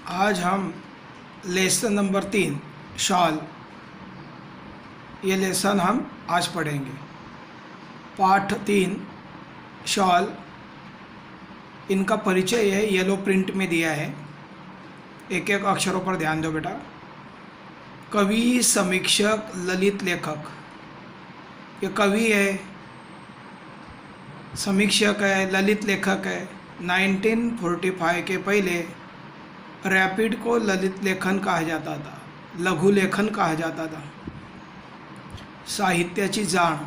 आज हम lesson number 3 shawl, ये लेसन हम आज पढ़ेंगे। पाठ 3 शॉल, इनका परिचय है, येलो प्रिंट में दिया है। एक एक अक्षरों पर ध्यान दो बेटा। कवि, समीक्षक, ललित लेखक। ये कवि है, समीक्षक है, ललित लेखक है। 1945 के पहले रैपिड को ललित लेखन कहा जाता था, लघु लेखन कहा जाता था। साहित्याची जाण,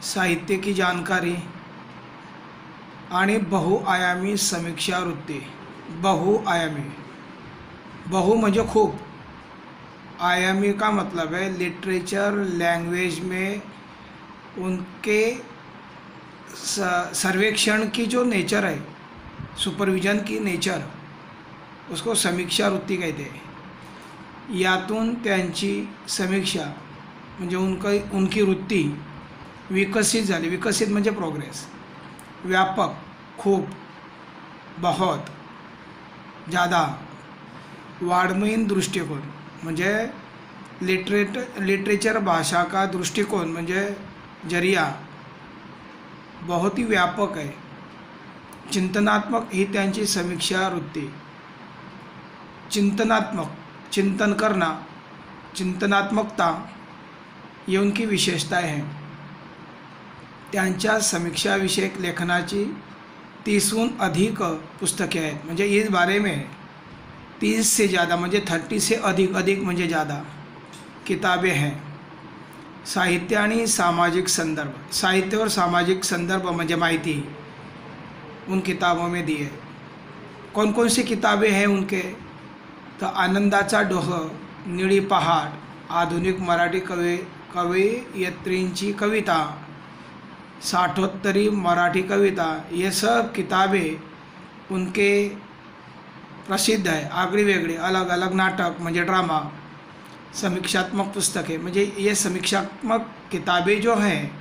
साहित्य की जानकारी आणि बहुआयामी समीक्षा वृत्ती। बहुआयामी, बहु म्हणजे खूब, आयामी का मतलब है लिटरेचर लैंग्वेज में उनके सर्वेक्षण की जो नेचर है, सुपरविजन की नेचर, उसको समीक्षा वृत्ती कहते हैं। यातून त्यांची समीक्षा म्हणजे उनकी वृत्ती विकसित झाली। विकसित म्हणजे प्रोग्रेस, व्यापक, खूब, बहुत, ज़्यादा। वाङ्मयीन दृष्टिकोन म्हणजे लिटरेचर भाषा का दृष्टिकोन म्हणजे जरिया बहुत ही व्यापक है। चिंतनात्मक ही त्यांची समीक्षा वृत्ती। चिंतनात्मक, चिंतन करना, चिंतनात्मकता, ये उनकी विशेषताएं हैं। त्यांच्या समीक्षाविषयक लेखनाची 30हून अधिक पुस्तके आहेत। म्हणजे इस बारे में 30 से ज़्यादा म्हणजे 30 से अधिक म्हणजे ज़्यादा किताबें हैं। साहित्य आणि सामाजिक संदर्भ, साहित्य और सामाजिक संदर्भ म्हणजे माहिती उन किताबों में दी है। कौन कौन सी किताबें हैं उनके, तो आनंदाचा डोह, निळी पहाड, आधुनिक मराठी कवयित्रींची कविता, साठोत्तरी मराठी कविता, ये सब किताबें उनके प्रसिद्ध है। आगळी वेगळी, अलग अलग नाटक म्हणजे ड्रामा, समीक्षात्मक पुस्तकें म्हणजे ये समीक्षात्मक किताबें जो हैं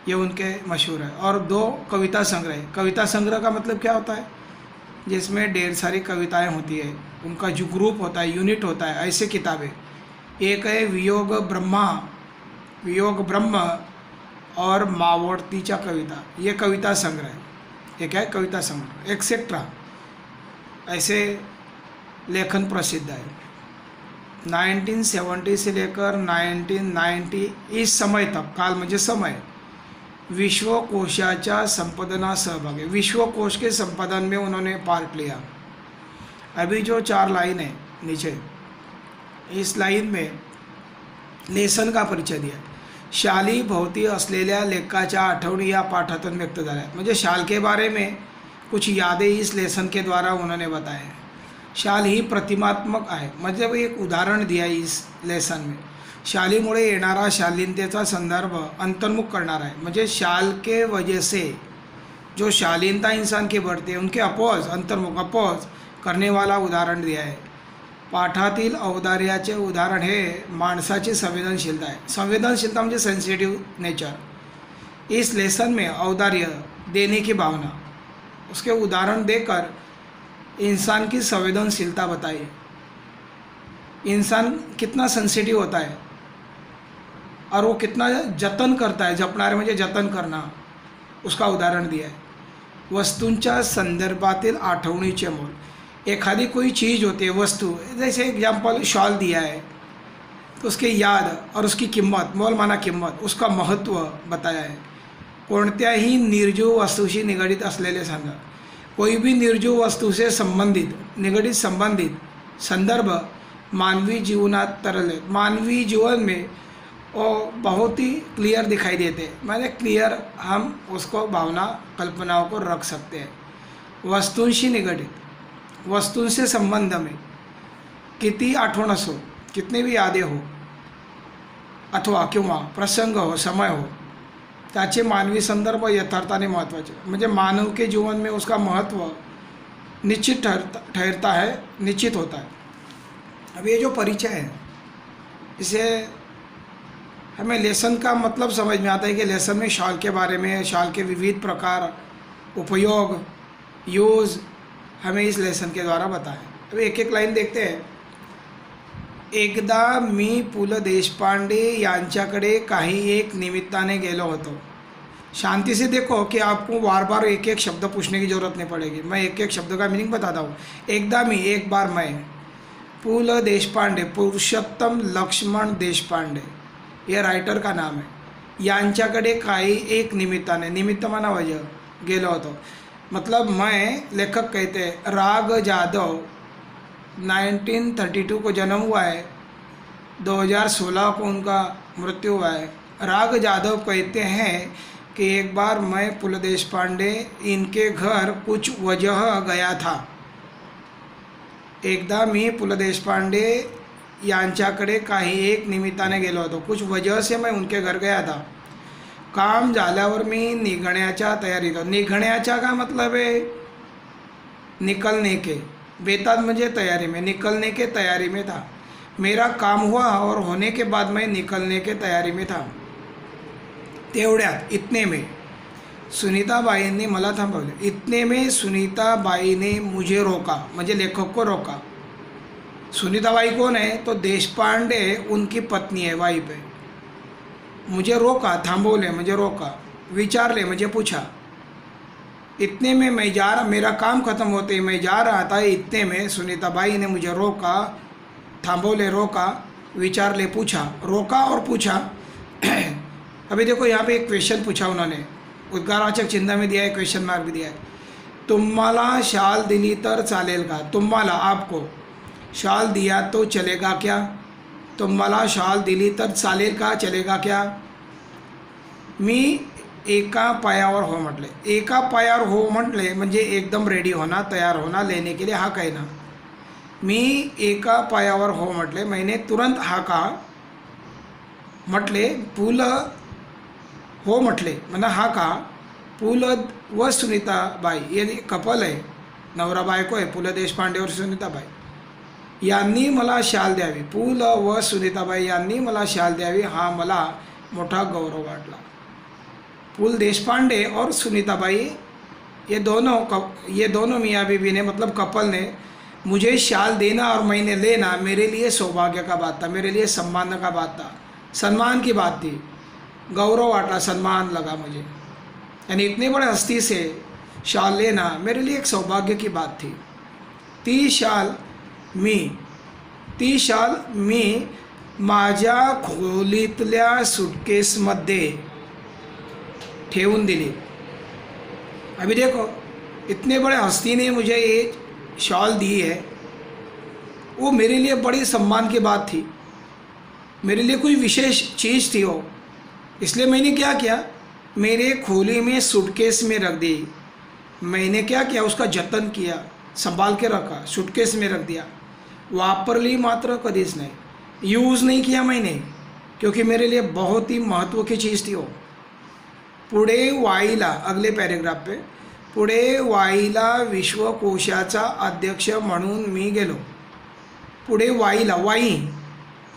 ये उनके मशहूर है। और 2 कविता संग्रह। कविता संग्रह का मतलब क्या होता है, जिसमें ढेर सारी कविताएं होती है, उनका जो ग्रुप होता है, यूनिट होता है, ऐसे किताबें। एक है वियोग ब्रह्म और मावळतीच्या कविता, ये कविता संग्रह। एक है कविता संग्रह, एक्सेट्रा, ऐसे लेखन प्रसिद्ध है। 1970 से लेकर 1990 इस समय तक, काल म्हणजे समय, विश्वकोशाच्या संपादना सहभाग है। विश्वकोश के संपादन में उन्होंने पार्ट लिया। अभी जो 4 लाइन है नीचे, इस लाइन में लेसन का परिचय दिया। शाली भोवती असलेल्या लेखाच्या आठवणी या पाठातून व्यक्त झाल्या। म्हणजे शाल के बारे में कुछ यादें इस लेसन के द्वारा उन्होंने बताया। शाल ही प्रतिमात्मक आहे, मतलब एक उदाहरण दिया इस लेसन में। शालीमुळे येणारा शालीनतेचा संदर्भ अंतर्मुख करणार आहे। म्हणजे शाल के वजह से जो शालीनता इंसान की बढ़ती है, उनके अपोज, अंतर्मुख अपोज करने वाला उदाहरण दिया है। पाठातील औदार्याचे उदाहरण हे माणसाची संवेदनशीलता है। संवेदनशीलता म्हणजे सेंसिटिव नेचर। इस लेसन में औदार्य, देने की भावना, उसके उदाहरण देकर इंसान की संवेदनशीलता बताई। इंसान कितना सेंसिटिव होता है और वो कितना जतन करता है, जपणारे म्हणजे जतन करना, उसका उदाहरण दिया है। वस्तूंच्या संदर्भातील आठवणीचे मोल। एखादी कोई चीज़ होती है, वस्तु, जैसे एग्जाम्पल शॉल दिया है, तो उसकी याद और उसकी कीमत, मोल माना कीमत, उसका महत्त्व बताया है। कोणत्याही निर्जीव वस्तूशी निगडित असलेले संदर्भ, कोई भी निर्जीव वस्तु से निगडित संबंधित संदर्भ मानवी जीवनात तरल। मानवी जीवन में वो बहुत ही क्लियर दिखाई देते हैं, मैंने क्लियर हम उसको भावना, कल्पनाओं को रख सकते हैं। वस्तूंशी निगडित, वस्तूं से संबंध में किती आठवण असो, कितने भी यादें हो, अथवा किंवा प्रसंग हो, समय हो, त्याचे मानवी संदर्भ यथार्थाने महत्त्वाचे। म्हणजे मानव के जीवन में उसका महत्व निश्चित ठहरता है, निश्चित होता है। अब ये जो परिचय है, इसे हमें लेसन का मतलब समझ में आता है कि लेसन में शॉल के बारे में, शॉल के विविध प्रकार, उपयोग, यूज़ हमें इस लेसन के द्वारा बताएं। अब एक एक लाईन देखते हैं. एकदा मी पु ल देशपांडे यांच्याकडे काही एक निमित्ताने गेलो होतो. शांति से देखो कि आपको बार बार एक एक शब्द पूछने की ज़रूरत नहीं पड़ेगी. मैं एक एक शब्द का मीनिंग बताता हूँ. एकदा मी, एक बार मैं, पु ल देशपांडे, पुरुषोत्तम लक्ष्मण देशपांडे, ये राइटर का नाम है, यांच्याकडे काही एक निमित्ताने, निमित्त माना वजह, गेलो होतो. मतलब मैं, लेखक कहते हैं, राग जाधव 1932 को जन्म हुआ है, 2016 को उनका मृत्यु हुआ है. राग जाधव कहते हैं कि एक बार मैं पु ल देशपांडे इनके घर कुछ वजह गया था. एकदा मी पु ल देशपांडे यांच्याकडे काही एक निमित्ताने गेलो होतो. कुछ वजह से मैं उनके घर गया था. काम झाल्यावर मी निघण्याच्या तयारीत होतो. निघण्याच्या का मतलब है निकलने के, बेताद म्हणजे तैयारी में, निकलने के तैयारी में था. मेरा काम हुआ और होने के बाद मैं निकलने के तैयारी में था. तेवढ्यात, इतने में सुनीताबाईंनी मला थांबवले. इतने में सुनीताबाई ने मुझे रोका, म्हणजे लेखक को रोका. सुनीताबाई कौन है? तो देशपांडे उनकी पत्नी है, वाइफ है. मुझे रोका, थांबवले म्हणजे रोका, विचारले म्हणजे पूछा. इतने में मैं जा रहा, मेरा काम ख़त्म होते ही मैं जा रहा था. इतने में सुनीताबाई ने मुझे रोका, थांबवले, रोका, विचारले, पूछा. रोका और पूछा. अभी देखो यहाँ पे एक क्वेश्चन पूछा उन्होंने, उद्गारवाचक चिन्ह में दिया है, क्वेश्चन मार्क भी दिया है. तुम्हाला शाल दिली तर चालेल का? तुम्हाला, आपको शाल दिया तो चलेगा क्या? तुम्हाला शाल दिली तर चालेल का, चलेगा क्या? मी एका पायावर हो म्हटले. एका पायावर हो म्हटले म्हणजे एकदम रेडी होना, तयार होना, लेने के लिए हा कहना. मी एका पायावर हो म्हटले, मैंने तुरंत हा कहा. म्हटले, पु ल हो म्हटले, म्हणा हा कहा. पु ल व सुनीताबाई, ये कपल आहे, नवरा बायको आहे, पु ल देशपांडे और सुनीताबाई यांनी मला शाल द्यावी. पु ल व सुनीताबाई यांनी मला शाल द्यावी, हा मला मोठा गौरव वाटला. पु ल देशपांडे और सुनीताबाई ये दोनों मियाँ बीवी ने, मतलब कपल ने, मुझे शाल देना और मैंने लेना मेरे लिए सौभाग्य का बात था, मेरे लिए सम्मान का बात था, सम्मान की बात थी. गौरव वाटला, सम्मान लगा मुझे. यानी इतने बड़े हस्ती से शाल लेना मेरे लिए एक सौभाग्य की बात थी. ती शाल मी माझ्या खोलीतल्या सुटकेसमध्ये ठेवून दिली. अभी देखो, इतने बड़े हस्ती ने मुझे ये शॉल दी है, वो मेरे लिए बड़ी सम्मान की बात थी, मेरे लिए कोई विशेष चीज़ थी वो. इसलिए मैंने क्या किया, मेरे खोली में सूटकेस में रख दी. मैंने क्या किया, उसका जतन किया, संभाल के रखा, सूटकेस में रख दिया. वापरली मात्र कधीच नाही, यूज़ नहीं किया मैंने, क्योंकि मेरे लिए बहुत ही महत्व की चीज़ थी वो. पुढे वाईला, अगले पॅरेग्राफ पे, पुढे वाईला विश्वकोशाचा अध्यक्ष म्हणून मी गेलो. पुढे वाईला, वाई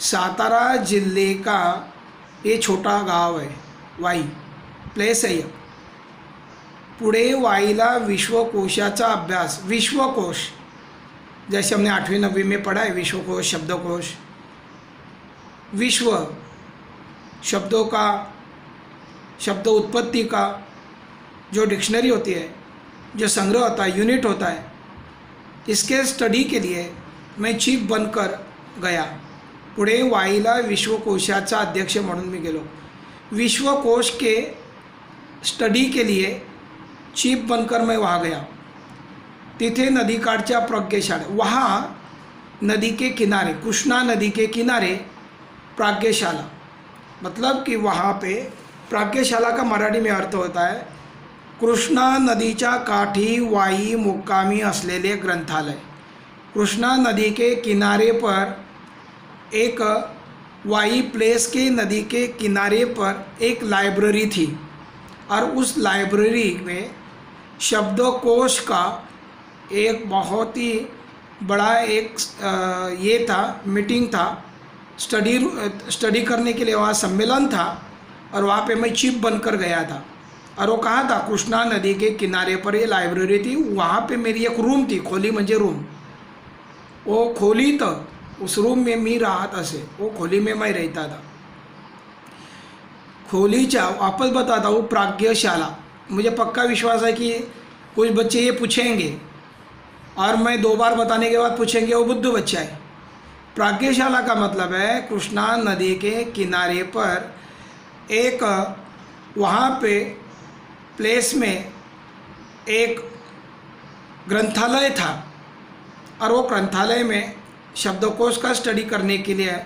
सातारा जिले का ये छोटा गांव है, वाई प्लेस है ये. पुढे वाईला विश्वकोशाचा अभ्यास. विश्वकोश जैसे हमने 8वीं 9वीं में पढ़ा है, विश्वकोश, शब्दकोश. विश्व शब्दों का, शब्द उत्पत्ति का जो डिक्शनरी होती है, जो संग्रह होता है, यूनिट होता है, इसके स्टडी के लिए मैं चीफ बनकर गया. पुढे वाईला विश्वकोशाचा अध्यक्ष म्हणून मी गेलो. विश्वकोश के स्टडी के लिए चीफ बनकर मैं वहाँ गया. तिथे नदीकाठच्या प्रज्ञशाला, वहाँ नदी के किनारे, कृष्णा नदी के किनारे प्राज्ञशाला, मतलब कि वहाँ पे प्राज्ञशाला का मराठी में अर्थ होता है कृष्णा नदीच्या काठी वाई मुक्कामी असलेले ग्रंथालय. कृष्णा नदी के किनारे पर एक, वाई प्लेस के नदी के किनारे पर एक लाइब्रेरी थी, और उस लाइब्रेरी में शब्दकोश का एक बहुत ही बड़ा एक ये था, मीटिंग था, स्टडी करने के लिए वहाँ सम्मेलन था, और वहाँ पे मैं चीफ बनकर गया था. और वो कहाँ था, कृष्णा नदी के किनारे पर ये लाइब्रेरी थी. वहाँ पे मेरी एक रूम थी, खोली म्हणजे रूम, वो खोली तो उस रूम में मी राहत असे, वो खोली में मैं रहता था। खोलीच्या वापस बताता हूँ, प्राज्ञशाला। मुझे पक्का विश्वास है कि कुछ बच्चे ये पूछेंगे और मैं 2 बार बताने के बाद पूछेंगे वो बुद्धू बच्चा है। प्राज्ञशाला का मतलब है कृष्णा नदी के किनारे पर एक, वहाँ पे प्लेस में एक ग्रंथालय था, और वो ग्रंथालय में शब्दकोश का स्टडी करने के लिए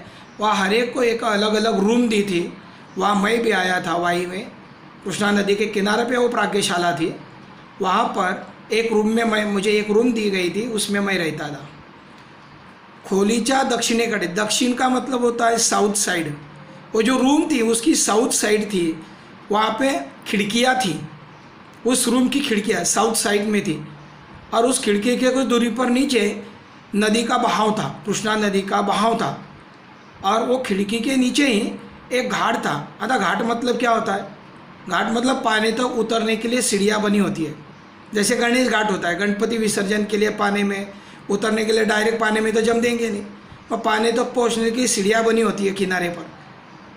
वहाँ हर एक को एक अलग अलग रूम दी थी। वहाँ मैं भी आया था, वहीं में कृष्णा नदी के किनारे पे वो प्राज्ञशाला थी। वहाँ पर एक रूम में मुझे एक रूम दी गई थी, उसमें मैं रहता था। खोलीच्या दक्षिणेकडे, दक्षिण का मतलब होता है साउथ साइड। वो जो रूम थी उसकी साउथ साइड थी, वहाँ पे खिड़कियाँ थी, उस रूम की खिड़कियाँ साउथ साइड में थी, और उस खिड़की के कुछ दूरी पर नीचे नदी का बहाव था, कृष्णा नदी का बहाव था। और वो खिड़की के नीचे ही एक घाट था। अतः घाट मतलब क्या होता है? घाट मतलब पानी तक उतरने के लिए सीढ़ियाँ बनी होती है। जैसे गणेश घाट होता है, गणपति विसर्जन के लिए पानी में उतरने के लिए डायरेक्ट पानी में तो जम देंगे नहीं, और पानी तक पहुँचने की सीढ़ियाँ बनी होती है किनारे पर,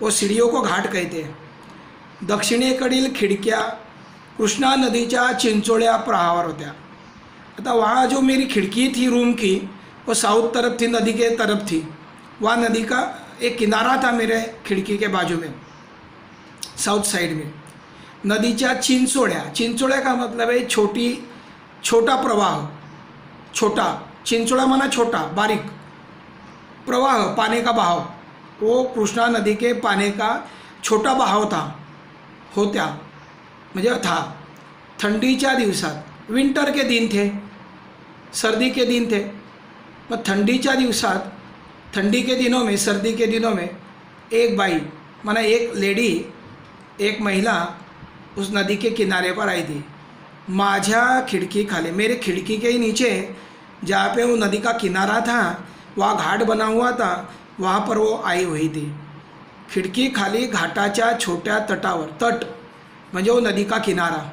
वो सीढ़ियों को घाट कहते हैं। दक्षिणेकडील खिडक्या कृष्णा नदीच्या चिंचोळ्या प्रहावर होत्या। आता वहाँ जो मेरी खिड़की थी रूम की, वो साउथ तरफ थी, नदी के तरफ थी। वहाँ नदी का एक किनारा था मेरे खिड़की के बाजू में, साउथ साइड में। नदीच्या चिंचोळ्या, चिंचोळ्या का मतलब है छोटा प्रवाह, छोटा, चिंचोळा माना छोटा, बारीक प्रवाह, पानी का बहाव। वो कृष्णा नदी के पानी का छोटा बहाव था, होत्या म्हणजे था। थंडीच्या दिवसात, विंटर के दिन थे, सर्दी के दिन थे, पर ठंडीच्या दिवसात, ठंडी के दिनों में, सर्दी के दिनों में एक बाई माना एक लेडी, एक महिला उस नदी के किनारे पर आई थी। माझ्या खिड़की खाली, मेरे खिड़की के ही नीचे जहाँ पे वो नदी का किनारा था, वहाँ घाट बना हुआ था, वहाँ पर वो आई हुई थी। खिड़की खाली घाटाच्या छोट्या तटावर, तट म्हणजे वो नदी का किनारा।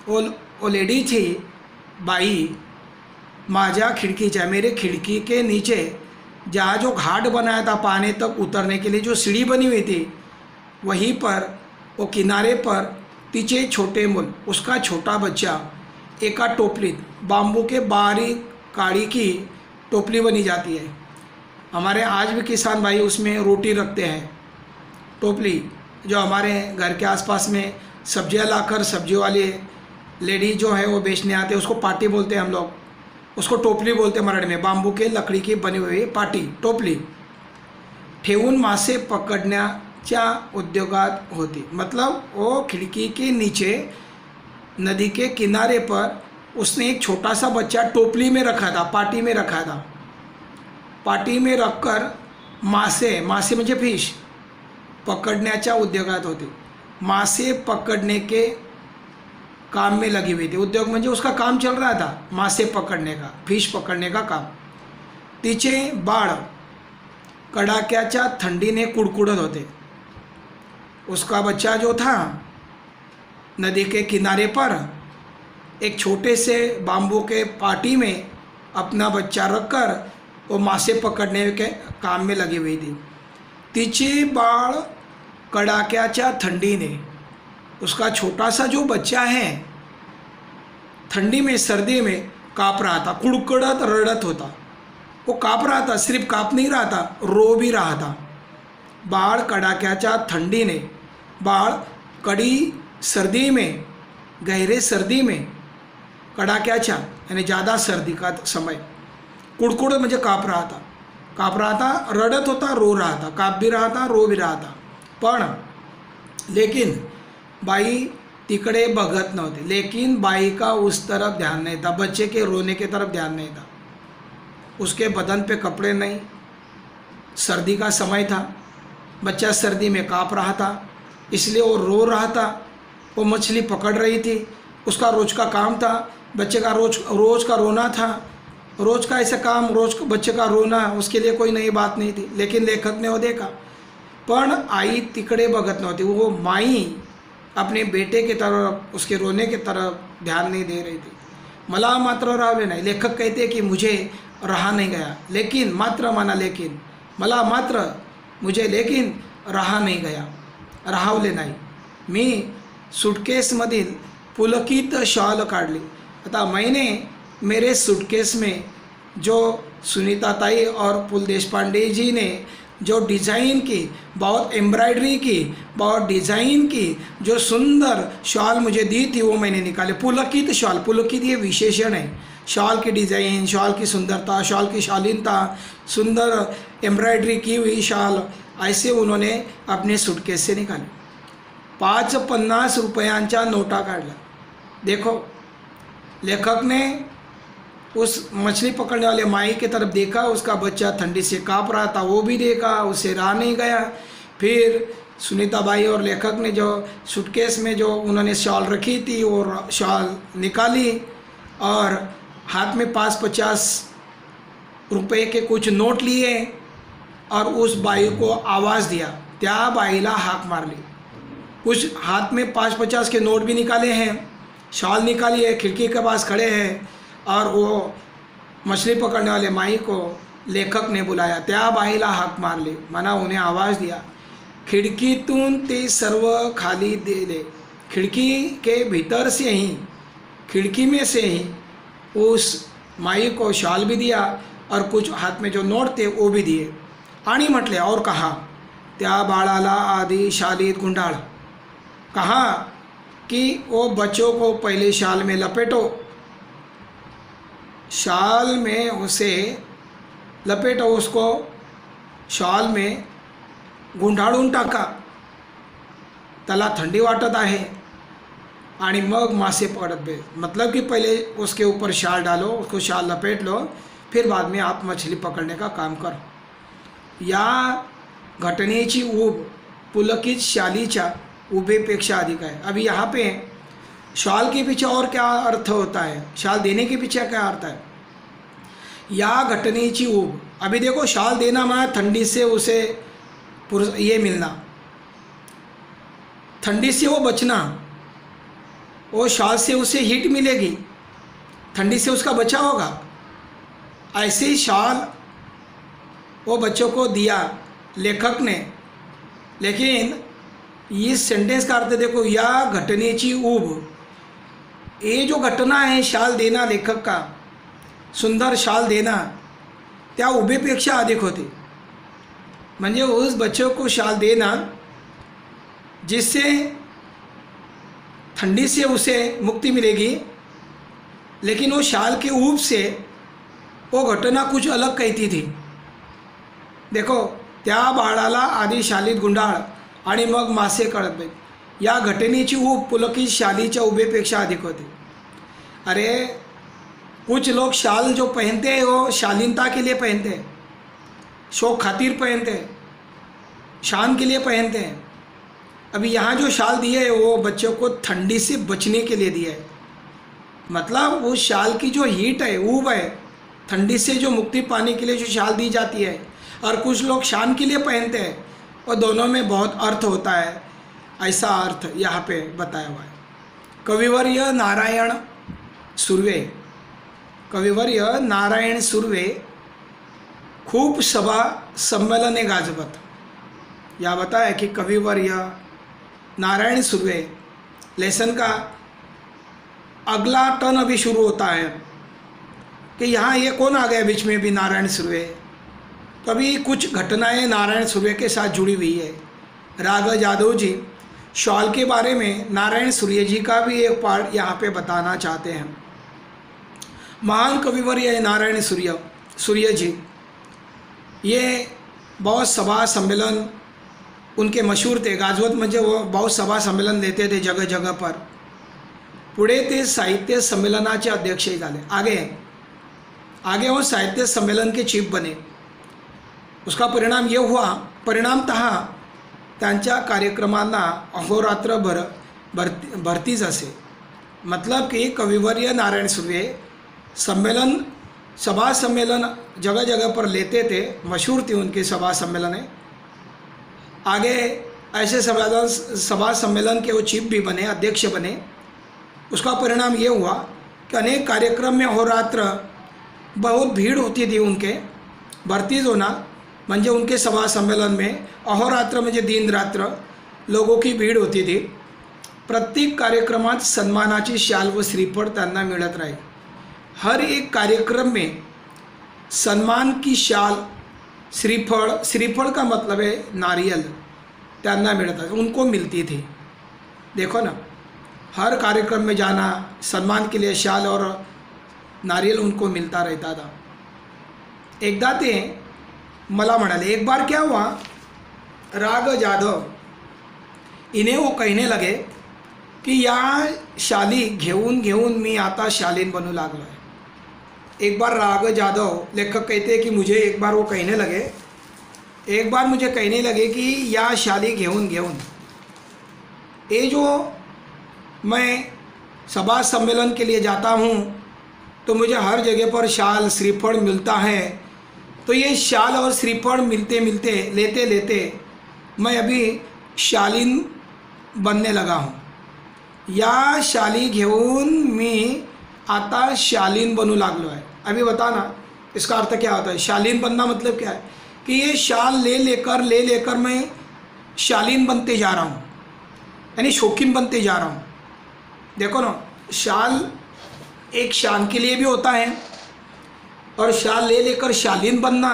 वो लेडी थी, बाई, माझ्या खिड़कीच्या, मेरे खिड़की के नीचे जहाँ जो घाट बनाया था पानी तक उतरने के लिए, जो सीढ़ी बनी हुई थी, वहीं पर वो किनारे पर तिचे छोटे मूल, उसका छोटा बच्चा एका टोपलीत, बाम्बू के बारीक काड़ी की टोपली बनी जाती है। हमारे आज भी किसान भाई उसमें रोटी रखते हैं। टोपली जो हमारे घर के आसपास में सब्जियां लाकर सब्जी वाली लेडी जो है वो बेचने आते हैं, उसको पाटी बोलते हैं हम लोग, उसको टोपली बोलते हैं मराठी में। बाम्बू के लकड़ी की बनी हुई पाटी, टोपली ठेवून मासे पकड़ण्याच्या उद्योगात होती। मतलब वो खिड़की के नीचे नदी के किनारे पर उसने एक छोटा सा बच्चा टोपली में रखा था, पाटी में रखा था। पाटी में रखकर मासे, मासे म्हणजे फिश, पकड़ण्याच्या उद्योगात होती। मासे पकड़ने के काम में लगी हुई थी। उद्योग म्हणजे उसका काम चल रहा था, मासे पकड़ने का, फिश पकड़ने का काम। तिचे बाळ कडाक्याच्या थंडीने कुडकुडत होते। उसका बच्चा जो था नदी के किनारे पर एक छोटे से बाम्बू के पाटी में अपना बच्चा रखकर वो मासे पकड़ने के काम में लगी हुई थी। तिचे बाळ कडाक्याच्या थंडीने, उसका छोटा सा जो बच्चा है ठंडी में, सर्दी में काँप रहा था, कुड़कुड़त रड़त होता। वो काँप रहा था, सिर्फ काँप नहीं रहा था, रो भी रहा था। बाळ कडाक्याच्या थंडीने, बाळ कड़ी सर्दी में, गहरे सर्दी में, कडाक्याच्या यानी ज़्यादा सर्दी का समय, कुड़कुड़ म्हणजे काँप रहा था, रडत होता, रो रहा था, काँप भी रहा था, रो भी रहा था। पण लेकिन बाई तिकडे बघत नव्हते। लेकिन बाई का उस तरफ ध्यान नहीं था, बच्चे के रोने के तरफ ध्यान नहीं था। उसके बदन पे कपड़े नहीं, सर्दी का समय था, बच्चा सर्दी में काँप रहा था, इसलिए वो रो रहा था। वो मछली पकड़ रही थी, उसका रोज का काम था, बच्चे का रोज का रोना था, रोज का ऐसा काम, रोज बच्चे का रोना, उसके लिए कोई नई बात नहीं थी। लेकिन लेखक ने वो देखा, पण आई तिकडे बघत नव्हती। वो माई अपने बेटे की तरफ, उसके रोने की तरफ ध्यान नहीं दे रही थी। मला मात्र राहले नाही। लेखक कहते हैं कि मुझे रहा नहीं गया. लेकिन मात्र माना लेकिन मला मात्र मुझे लेकिन रहा नहीं गया, राहवले नाही. मी सूटकेसमधील पुलकित शॉल काढली. आता मैंने मेरे सूटकेस में जो सुनीता ताई और पुल देशपांडे जी ने जो डिज़ाइन की, बहुत एम्ब्रॉयडरी की, बहुत डिज़ाइन की, जो सुंदर शॉल मुझे दी थी वो मैंने निकाले. पुलकित शॉल, पुलकित ये विशेषण है. शॉल की डिज़ाइन, शॉल की सुंदरता, शॉल की शालीनता, सुंदर एम्ब्रॉयडरी की हुई शॉल, ऐसे उन्होंने अपने सूटकेस से निकाले. 5-50 रुपयांच्या नोटा काढल्या. देखो, लेखक ने उस मछली पकड़ने वाले माई की तरफ देखा, उसका बच्चा ठंडी से काँप रहा था, वो भी देखा, उससे रहा नहीं गया. फिर सुनीता बाई और लेखक ने जो सूटकेस में जो उन्होंने शॉल रखी थी वो शॉल निकाली और हाथ में 5-50 रुपये के कुछ नोट लिए और उस बाई को आवाज़ दिया. त्या बाईला हाक मारली. कुछ हाथ में 5-50 के नोट भी निकाले हैं, शॉल निकाली है, खिड़की के पास खड़े हैं और वो मछली पकड़ने वाले माई को लेखक ने बुलाया. त्या बाईला हाक मारली, माना उन्हें आवाज़ दिया. खिड़कीतून ते सर्व खाली दिले. खिड़की के भीतर से ही, खिड़की में से ही उस माई को शॉल भी दिया और कुछ हाथ में जो नोट थे वो भी दिए. आणि म्हटले और कहा, त्या बाळाला आधी शालीत गुंडाळ. कहा कि वो बच्चों को पहले शाल में लपेटो, शाल में उसे लपेटो, उसको शाल में गुंडाळून टाका, त्याला थंडी वाटत आहे आणि मग मासे पकड़त बे. मतलब कि पहले उसके ऊपर शाल डालो, उसको शाल लपेट लो, फिर बाद में आप मछली पकड़ने का काम करो. या घटनेची ऊब पुलकित शालीच्या उभेपेक्षा अधिक है. अभी यहाँ पे शाल के पीछे और क्या अर्थ होता है, शाल देने के पीछे क्या अर्थ है. या घटनेची ऊब, अभी देखो शाल देना माना ठंडी से उसे ये मिलना, ठंडी से वो बचना, वो शाल से उसे हीट मिलेगी, ठंडी से उसका बचाव होगा. ऐसे ही शाल वो बच्चों को दिया लेखक ने. लेकिन इस सेंटेंस का अर्थ देखो, या घटनेची ऊब, ये जो घटना है शाल देना, लेखक का सुंदर शाल देना, त्या उभेपेक्षा अधिक होती. म्हणजे उस बच्चों को शाल देना जिससे ठंडी से उसे मुक्ति मिलेगी, लेकिन वो शाल के ऊब से वो घटना कुछ अलग कहती थी. देखो, त्या बाळाला आधी शालीत गुंडाळ आणि मग मासे कळत बे. या घटनेची ऊब पुलकित शालीच्या उभेपेक्षा अधिक होती. अरे कुछ लोग शाल जो पहनते हैं वो शालीनता के लिए पहनते हैं, शौक खातिर पहनते हैं, शान के लिए पहनते हैं. अभी यहाँ जो शाल दिए है वो बच्चों को ठंडी से बचने के लिए दिया है. मतलब वो शाल की जो हीट है, ऊब है, ठंडी से जो मुक्ति पाने के लिए जो शाल दी जाती है, और कुछ लोग शान के लिए पहनते हैं, और दोनों में बहुत अर्थ होता है. ऐसा अर्थ यहाँ पे बताया हुआ है. कविवर्य नारायण सुर्वे, कविवर्य नारायण सुर्वे खूब सभा सम्मेलने गाजवत. या बताया कि कविवर्य नारायण सुर्वे, लेसन का अगला टर्न अभी शुरू होता है कि यहाँ ये कौन आ गया बीच में भी, नारायण सुर्वे. तो अभी कुछ घटनाएं नारायण सुर्वे के साथ जुड़ी हुई है. राघव यादव जी शॉल के बारे में नारायण सूर्य जी का भी एक पार्ट यहाँ पे बताना चाहते हैं. महान कविवर्य है नारायण सूर्य जी. ये बहुत सभा सम्मेलन उनके मशहूर थे. गाजवत म्हणजे वो बहुत सभा सम्मेलन लेते थे जगह जगह पर. पुढे ते साहित्य संमेलनाचे अध्यक्षही झाले. आगे वो साहित्य सम्मेलन के चीफ बने. उसका परिणाम ये हुआ, परिणामतः त्यांच्या कार्यक्रमांना अहोरात्रभर भरतीच असे. मतलब कि कविवर्य नारायण सुर्वे सभा सम्मेलन जगह जगह पर लेते थे, मशहूर थी उनकी सभा सम्मेलन. आगे ऐसे सभा सम्मेलन के वो चीफ भी बने, अध्यक्ष बने. उसका परिणाम ये हुआ कि अनेक कार्यक्रम में अहोरात्र बहुत भीड़ होती थी उनके भरतीच होना म्हणजे उनके सभा सम्मेलन में अहोरात्र म्हणजे दिन रात्र लोगों की भीड़ होती थी. प्रत्येक कार्यक्रमात सन्मानाची शाल व श्रीफळ त्यांना मिळत राहे. हर एक कार्यक्रम में सम्मान की शाल श्रीफळ, श्रीफळ का मतलब है नारियल, त्यांना मिलता है, उनको मिलती थी. देखो ना, हर कार्यक्रम में जाना, सम्मान के लिए शाल और नारियल उनको मिलता रहता था. एकदा ते मला म्हणाले, एक बार क्या हुआ, राग जाधव इन्हें वो कहने लगे कि या शाली घेऊन घेऊन मी आता शालीन बनू लागलो है. एक बार राग जाधव लेखक कहते हैं कि मुझे एक बार वो कहने लगे, एक बार मुझे कहने लगे कि या शाली घेऊन घेऊन, ये जो मैं सभा सम्मेलन के लिए जाता हूँ तो मुझे हर जगह पर शाल श्रीफल मिलता है, तो ये शाल और श्रीफल मिलते मिलते लेते लेते मैं अभी शालीन बनने लगा हूँ. या शाली घेऊन मी आता शालीन बनू लागलो है. अभी बताना इसका अर्थ क्या होता है. शालीन बनना मतलब क्या है कि ये शाल ले लेकर मैं शालीन बनते जा रहा हूँ, यानी शौकीन बनते जा रहा हूँ. देखो ना, शाल एक शान के लिए भी होता है और शाल ले लेकर शालीन बनना,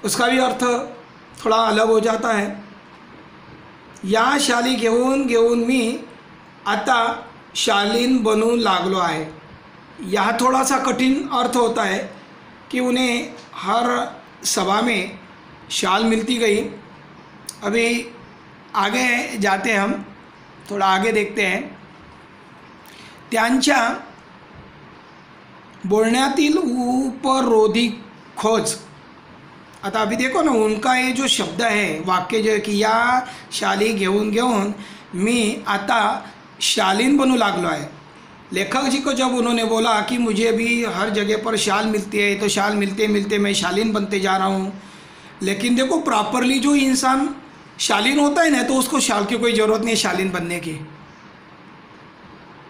उसका भी अर्थ थोड़ा अलग हो जाता है. या शाली घेऊन घेऊन मी आता शालीन बनू लागलो आहे. यह थोड़ा सा कठिन अर्थ होता है कि उन्हें हर सभा में शाल मिलती गई. अभी आगे जाते हैं, हम थोड़ा आगे देखते हैं. त्यांच्या बोलण्यातील उपरोधी खोज. आता अभी देखो ना, उनका ये जो शब्द है, वाक्य जो है कि या शाली घेऊन घेऊन मी आता शालीन बनू लागलो है. लेखक जी को जब उन्होंने बोला कि मुझे भी हर जगह पर शाल मिलती है, तो शाल मिलते मिलते मैं शालीन बनते जा रहा हूँ. लेकिन देखो, प्रॉपरली जो इंसान शालीन होता है ना, तो उसको शाल की कोई ज़रूरत नहीं है शालीन बनने की.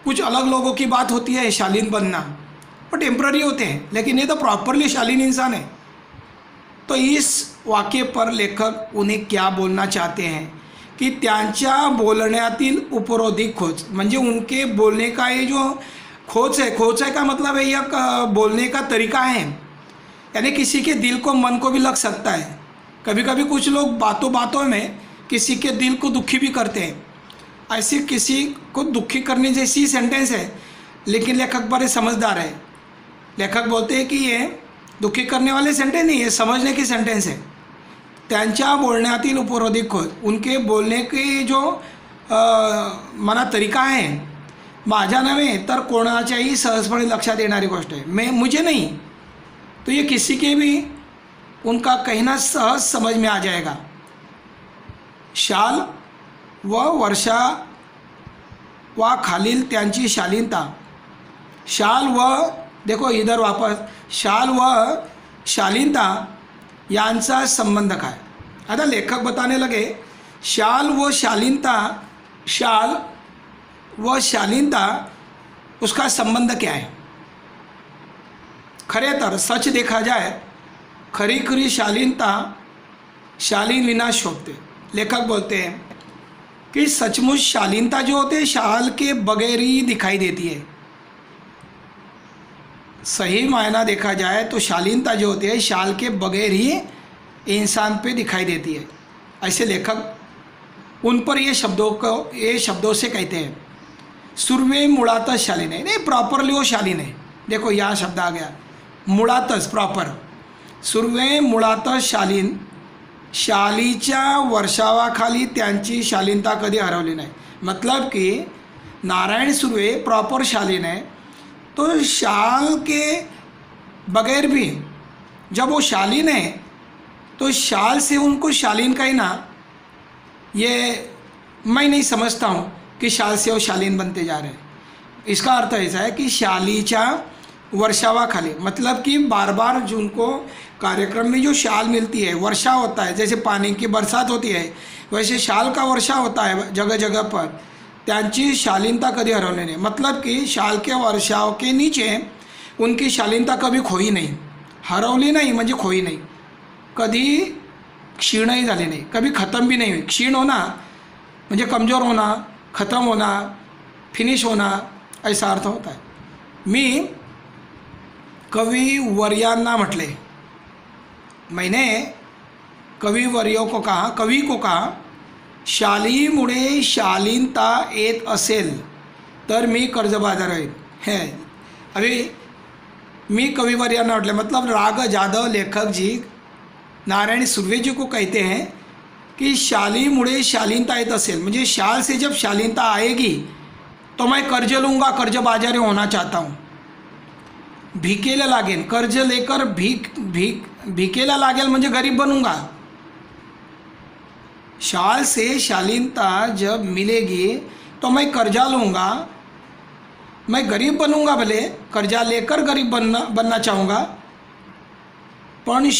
कुछ अलग लोगों की बात होती है शालीन बनना, वो टेम्प्ररी होते हैं, लेकिन ये तो प्रॉपरली शालीन इंसान है. तो इस वाक्य पर लेखक उन्हें क्या बोलना चाहते हैं कि त्यांच्या बोलण्यातील उपरोधी खोज, म्हणजे उनके बोलने का ये जो खोज है का मतलब है यह बोलने का तरीका है. यानी किसी के दिल को, मन को भी लग सकता है. कभी कभी कुछ लोग बातों बातों में किसी के दिल को दुखी भी करते हैं. ऐसी किसी को दुखी करने जैसी सेंटेंस है, लेकिन लेखक बड़े समझदार है. लेखक बोलते हैं कि ये दुखी करने वाले सेंटेंस नहीं, ये समझने की सेंटेंस है. त्यांच्या बोलण्यातील उपरोधी खोज, उनके बोलने के जो मना तरीका है, माझ्या नव्हे तर कोणाच्याही सहजपणे लक्षात येणारी गोष्ट है. मुझे नहीं तो ये किसी के भी उनका कहना सहज समझ में आ जाएगा. शाल व वर्षा वा खालील त्यांची शालीनता. शाल व, देखो इधर वापस, शाल व शालीनता यांचा संबंध काय. आता लेखक बताने लगे शाल व शालीनता, शाल व शालीनता उसका संबंध क्या है. खरे तर सच देखा जाए, खरी खरी शालीनता शालीन विना शोभते. लेखक बोलते हैं कि सचमुच शालीनता जो होते हैं शाल के बगैर ही दिखाई देती है. सही मायना देखा जाए तो शालीनता जो होती है शाल के बगैर ही इंसान पे दिखाई देती है. ऐसे लेखक उन पर ये शब्दों से कहते हैं. सुरवे मुळातच शालीन है, नहीं प्रॉपरली वो शालीन है. देखो यहाँ शब्द आ गया, मुळातच प्रॉपर. सुरवे मुळातच शालीन, शालीच्या वर्षावाखाली त्यांची शालीनता कधी हरवली नाही. मतलब कि नारायण सुर्वे प्रॉपर शालीन है, तो शाल के बगैर भी जब वो शालीन है तो शाल से उनको शालीन कहना, ये मैं नहीं समझता हूँ कि शाल से वो शालीन बनते जा रहे हैं. इसका अर्थ ऐसा है कि शालीच्या वर्षावाखाली, मतलब कि बार बार जिनको कार्यक्रम में जो शाल मिलती है, वर्षा होता है, जैसे पानी की बरसात होती है वैसे शाल का वर्षा होता है जगह जगह पर, त्यांची शालीनता कधी हरवली नाही. मतलब कि शाल के वर्षाव के नीचे उनकी शालीनता कभी खोई नाही, हरवली नाही म्हणजे खोई नाही, कधी क्षीणही झाली नाही, कभी खत्म भी नहीं हुई। क्षीण होना म्हणजे कमज़ोर होना, ख़त्म होना, फिनिश होना, ऐसा अर्थ होता है। मी कवि वर्यांना म्हटले, मैंने कविवर्यों को कहा, कवि को कहा, शालीमुळे शालीनता येत असेल तर मी कर्जबाजार होईल है। अभी मी कविवर्यांना म्हटले मतलब राग जाधव लेखक जी नारायण सुर्वे जी को कहते हैं कि शालीमुळे शालीनता येत असेल म्हणजे शाल से जब शालीनता आएगी तो मैं कर्ज लूँगा, कर्ज बाजारी होना चाहता हूँ। भिकेला लागेल, कर्ज लेकर भिकेला लागेल म्हणजे गरीब बनूंगा। शाल से शालीनता जब मिलेगी तो मैं कर्जा लूँगा, मैं गरीब बनूंगा, भले कर्जा लेकर गरीब बनना चाहूँगा, पण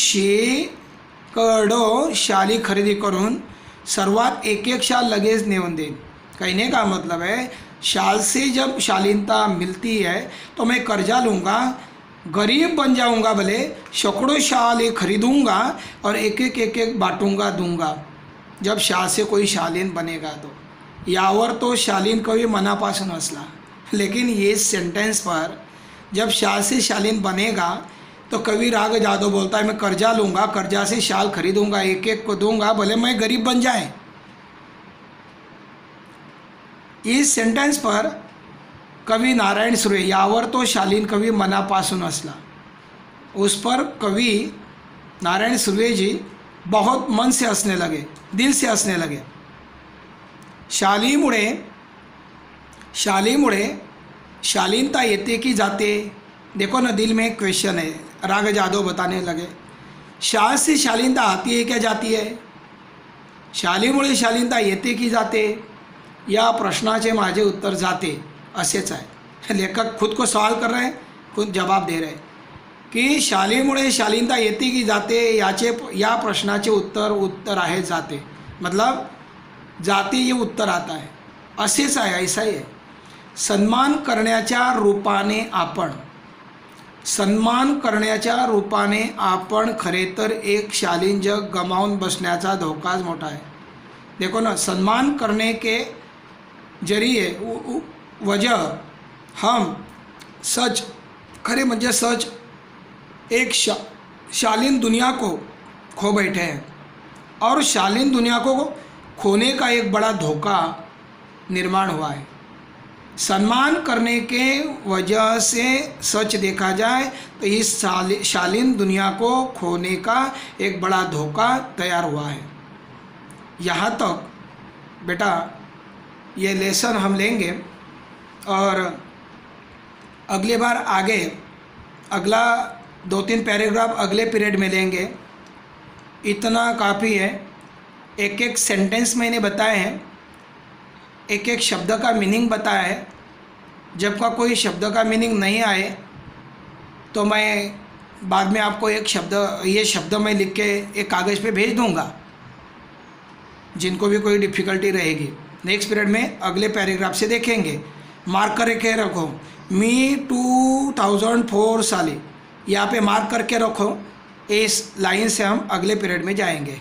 कडो शाली खरेदी करून सर्वात एक एक शाल लगेच नेऊन देईन। कहने का मतलब है शाल से जब शालीनता मिलती है तो मैं कर्जा लूँगा, गरीब बन जाऊँगा, भले सैकड़ों शाल खरीदूँगा और एक एक बांटूँगा, दूँगा। जब शाल से कोई शालीन बनेगा तो यावर तो शालीन कवी मनापासून असला, लेकिन ये सेंटेंस पर जब शाल से शालीन बनेगा तो कवि राग जादव बोलता है मैं कर्जा लूँगा, कर्जा से शाल खरीदूँगा, एक एक को दूँगा, भले मैं गरीब बन जाए। इस सेंटेंस पर कवि नारायण सुर्वे यावर तो शालीन कवी मनापासून असला, उस पर कवि नारायण सुर्वे जी बहुत मन से हंसने लगे, दिल से हंसने लगे। शालीमुळे शालीनता येते कि जाते, देखो ना दिल में एक क्वेश्चन है। राग जादव बताने लगे शाल से शालीनता आती है क्या जाती है, शालीमुळे शालीनता येते की जाते, या प्रश्नाचे माझे उत्तर जाते असेच आहे। लेखक खुद को सवाल कर रहे हैं, खुद जवाब दे रहे हैं की शालीमुळे शालीनता येते की जाते, या प्रश्नाचे उत्तर आहे जाते, मतलब जाते ये उत्तर आता है, असेच आहे, ऐसा ही आहे। सन्मान करण्याच्या रूपाने आपण खरे तर एक शालीन जग गमावून बसण्याचा धोकाच मोठा आहे। देखो ना, सम्मान करने के जरिए वजह हम सच खरे म्हणजे सच एक शालीन दुनिया को खो बैठे हैं और शालीन दुनिया को खोने का एक बड़ा धोखा निर्माण हुआ है। सम्मान करने के वजह से सच देखा जाए तो इस शालीन दुनिया को खोने का एक बड़ा धोखा तैयार हुआ है। यहाँ तक बेटा ये लेसन हम लेंगे और अगली बार आगे अगला 2-3 पैराग्राफ अगले पीरियड में लेंगे। इतना काफ़ी है। एक एक सेंटेंस मैंने बताए हैं, एक एक शब्द का मीनिंग बताया है। जब का कोई शब्द का मीनिंग नहीं आए तो मैं बाद में आपको ये शब्द मैं लिख के एक कागज़ पे भेज दूंगा, जिनको भी कोई डिफ़िकल्टी रहेगी। नेक्स्ट पीरियड में अगले पैराग्राफ से देखेंगे। मार्क करके रखो, मी 2004 साली यहाँ पे मार्क करके रखो। इस लाइन से हम अगले पीरियड में जाएंगे।